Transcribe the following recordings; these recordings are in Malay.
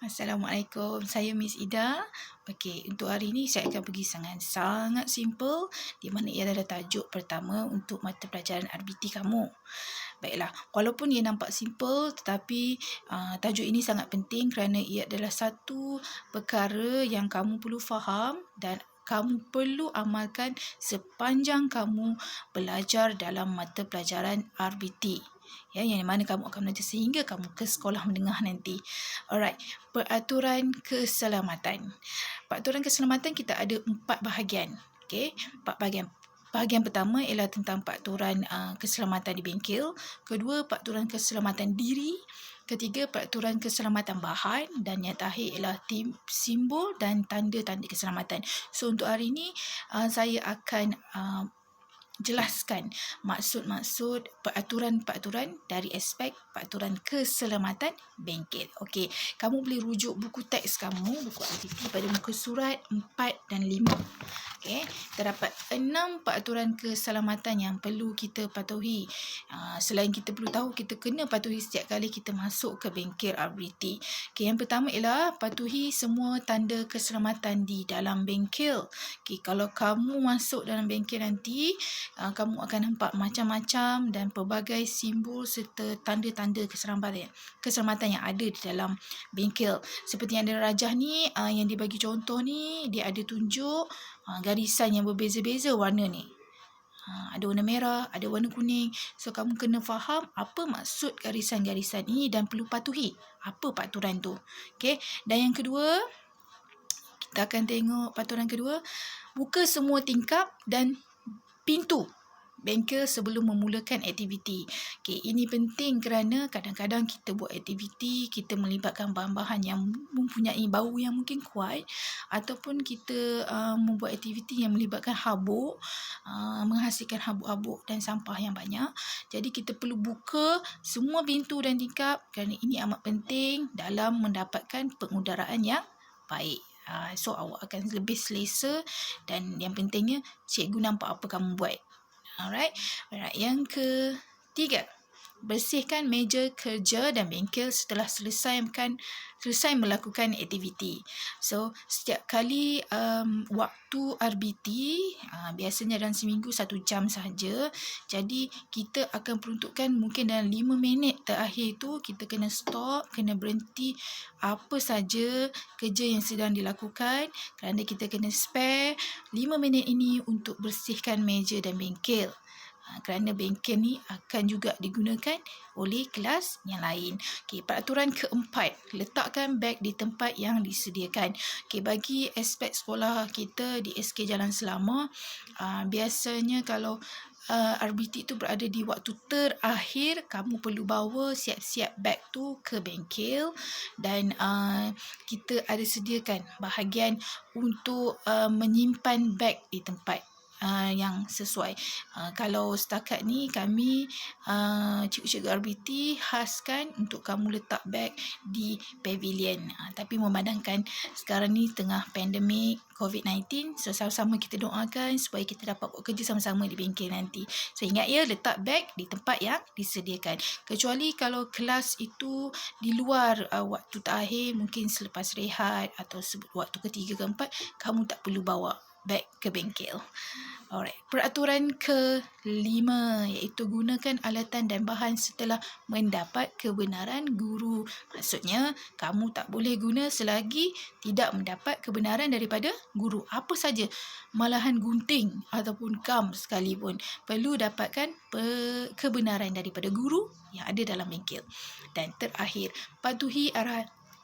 Assalamualaikum, saya Miss Ida. Okey, untuk hari ini saya akan pergi sangat simple di mana ia adalah tajuk pertama untuk mata pelajaran RBT kamu. Baiklah, walaupun ia nampak simple tetapi tajuk ini sangat penting kerana ia adalah satu perkara yang kamu perlu faham dan kamu perlu amalkan sepanjang kamu belajar dalam mata pelajaran RBT. Ya, yang mana kamu akan belajar sehingga kamu ke sekolah menengah nanti. Alright, peraturan keselamatan. Peraturan keselamatan kita ada 4 bahagian. Okey, 4 bahagian. Bahagian pertama ialah tentang peraturan keselamatan di bengkel. Kedua, peraturan keselamatan diri. Ketiga, peraturan keselamatan bahan. Dan yang terakhir ialah simbol dan tanda-tanda keselamatan. So, untuk hari ini saya akan jelaskan maksud-maksud peraturan-peraturan dari aspek peraturan keselamatan bengkel. Okey, kamu boleh rujuk buku teks kamu, buku aktiviti pada muka surat 4 dan 5. Okey, terdapat 6 peraturan keselamatan yang perlu kita patuhi. Selain kita perlu tahu, kita kena patuhi setiap kali kita masuk ke bengkel RBT. Okey, yang pertama ialah patuhi semua tanda keselamatan di dalam bengkel. Okey, kalau kamu masuk dalam bengkel nanti, kamu akan nampak macam-macam dan pelbagai simbol serta tanda-tanda keselamatan yang ada di dalam bengkel. Seperti yang ada rajah ni, yang dibagi contoh ni, dia ada tunjuk garisan yang berbeza-beza warna ni. Ada warna merah, ada warna kuning. So, kamu kena faham apa maksud garisan-garisan ini dan perlu patuhi apa peraturan tu. Okay? Dan yang kedua, kita akan tengok peraturan kedua, buka semua tingkap dan pintu bengkel sebelum memulakan aktiviti. Okey, ini penting kerana kadang-kadang kita buat aktiviti, kita melibatkan bahan-bahan yang mempunyai bau yang mungkin kuat, ataupun kita membuat aktiviti yang melibatkan habuk, menghasilkan habuk-habuk dan sampah yang banyak. Jadi kita perlu buka semua pintu dan tingkap kerana ini amat penting dalam mendapatkan pengudaraan yang baik. So, awak akan lebih selesa dan yang pentingnya cikgu nampak apa kamu buat. Alright. Yang ketiga, bersihkan meja kerja dan bengkel setelah selesai melakukan aktiviti. So, setiap kali waktu RBT, biasanya dalam seminggu 1 jam sahaja. Jadi, kita akan peruntukkan mungkin dalam 5 minit terakhir tu, kita kena stop, kena berhenti apa saja kerja yang sedang dilakukan kerana kita kena spare 5 minit ini untuk bersihkan meja dan bengkel. Kerana bengkel ni akan juga digunakan oleh kelas yang lain. Okey, peraturan keempat, letakkan beg di tempat yang disediakan. Okey, bagi aspek sekolah kita di SK Jalan Selama, biasanya kalau RBT tu berada di waktu terakhir, kamu perlu bawa siap-siap beg tu ke bengkel dan kita ada sediakan bahagian untuk menyimpan beg di tempat yang sesuai. Kalau setakat ni kami cikgu-cikgu RBT khaskan untuk kamu letak beg di pavilion. Tapi memandangkan sekarang ni tengah pandemik COVID-19, so sama-sama kita doakan supaya kita dapat buat kerja sama-sama di bengkel nanti. So, ingat ya, letak beg di tempat yang disediakan. Kecuali kalau kelas itu di luar waktu terakhir, mungkin selepas rehat atau waktu ketiga keempat, kamu tak perlu bawa beg ke bengkel. Alright. Peraturan kelima iaitu gunakan alatan dan bahan setelah mendapat kebenaran guru. Maksudnya, kamu tak boleh guna selagi tidak mendapat kebenaran daripada guru. Apa saja, malahan gunting ataupun gam sekalipun, perlu dapatkan kebenaran daripada guru yang ada dalam bengkel. Dan terakhir, patuhi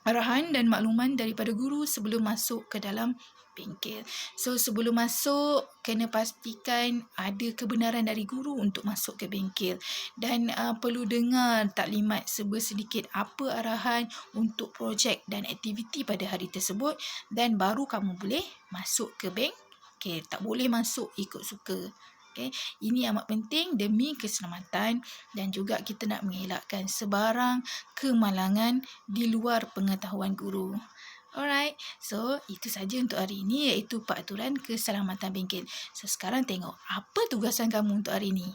arahan dan makluman daripada guru sebelum masuk ke dalam bengkel. So, sebelum masuk, kena pastikan ada kebenaran dari guru untuk masuk ke bengkel. Dan perlu dengar taklimat sedikit apa arahan untuk projek dan aktiviti pada hari tersebut. Dan baru kamu boleh masuk ke bengkel. Tak boleh masuk ikut suka. Okay. Ini amat penting demi keselamatan dan juga kita nak mengelakkan sebarang kemalangan di luar pengetahuan guru. Alright, so itu saja untuk hari ini iaitu peraturan keselamatan bengkel. So, sekarang tengok apa tugasan kamu untuk hari ini.